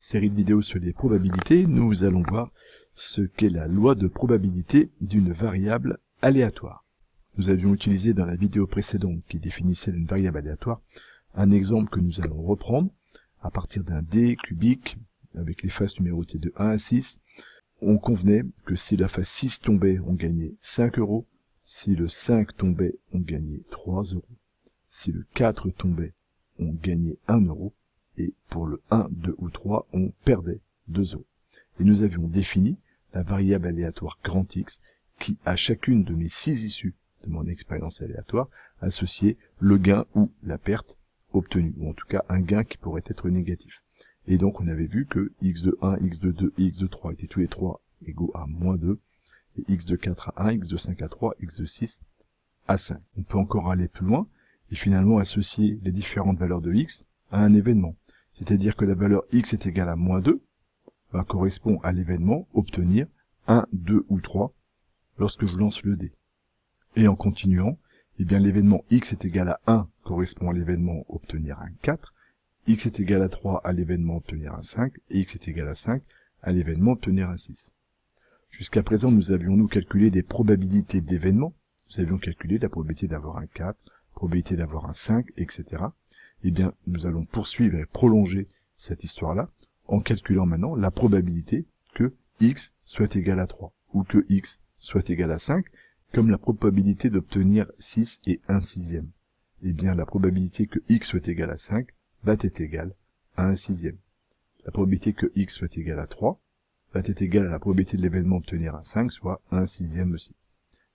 série de vidéos sur les probabilités, nous allons voir ce qu'est la loi de probabilité d'une variable aléatoire. Nous avions utilisé dans la vidéo précédente qui définissait une variable aléatoire un exemple que nous allons reprendre à partir d'un dé cubique avec les faces numérotées de 1 à 6. On convenait que si la face 6 tombait, on gagnait 5 €. Si le 5 tombait, on gagnait 3 €. Si le 4 tombait, on gagnait 1 €. Et pour le 1, 2 ou 3, on perdait 2 €. Et nous avions défini la variable aléatoire grand X qui, à chacune de mes 6 issues de mon expérience aléatoire, associait le gain ou la perte obtenue, ou en tout cas un gain qui pourrait être négatif. Et donc on avait vu que x de 1, x de 2 et x de 3 étaient tous les trois égaux à moins 2, et x de 4 à 1, x de 5 à 3, x de 6 à 5. On peut encore aller plus loin et finalement associer les différentes valeurs de x à un événement. C'est-à-dire que la valeur x est égale à moins 2 va correspondre à l'événement obtenir 1, 2 ou 3 lorsque je lance le dé. Et en continuant, eh bien l'événement x est égal à 1 correspond à l'événement obtenir un 4, x est égal à 3 à l'événement obtenir un 5, et x est égal à 5 à l'événement obtenir un 6. Jusqu'à présent, nous avions calculé des probabilités d'événements. Nous avions calculé la probabilité d'avoir un 4, probabilité d'avoir un 5, etc. Eh bien, nous allons poursuivre et prolonger cette histoire-là en calculant maintenant la probabilité que x soit égal à 3 ou que x soit égal à 5, comme la probabilité d'obtenir 6 et 1/6. Eh bien, la probabilité que x soit égal à 5 va être égale à 1/6. La probabilité que x soit égal à 3 va être égale à la probabilité de l'événement obtenir un 5, soit 1/6 aussi.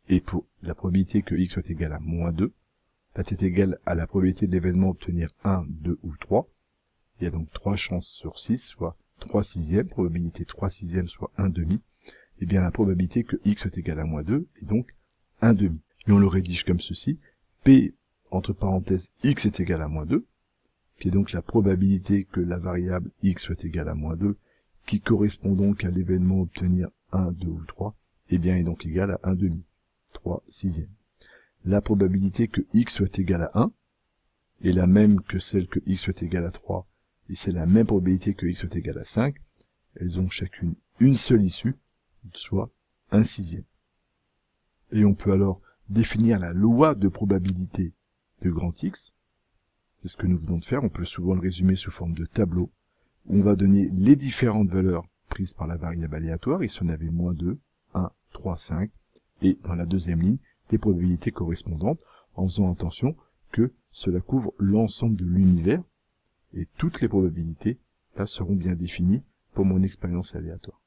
Et pour la probabilité que x soit égal à moins 2, va être égale à la probabilité de l'événement obtenir 1, 2 ou 3. Il y a donc 3 chances sur 6, soit 3/6, probabilité 3/6, soit 1/2. Et bien la probabilité que x soit égal à moins 2 est donc 1/2. Et on le rédige comme ceci, p, entre parenthèses, x est égal à moins 2, qui est donc la probabilité que la variable x soit égale à moins 2, qui correspond donc à l'événement obtenir 1, 2 ou 3, et bien est donc égal à 1/2, 3/6. La probabilité que x soit égal à 1 est la même que celle que x soit égal à 3, et c'est la même probabilité que x soit égal à 5. Elles ont chacune une seule issue, soit 1/6. Et on peut alors définir la loi de probabilité de grand X. C'est ce que nous venons de faire. On peut souvent le résumer sous forme de tableau, où on va donner les différentes valeurs prises par la variable aléatoire. Ici on avait moins 2, 1, 3, 5, et dans la deuxième ligne, les probabilités correspondantes, en faisant attention que cela couvre l'ensemble de l'univers, et toutes les probabilités là seront bien définies pour mon expérience aléatoire.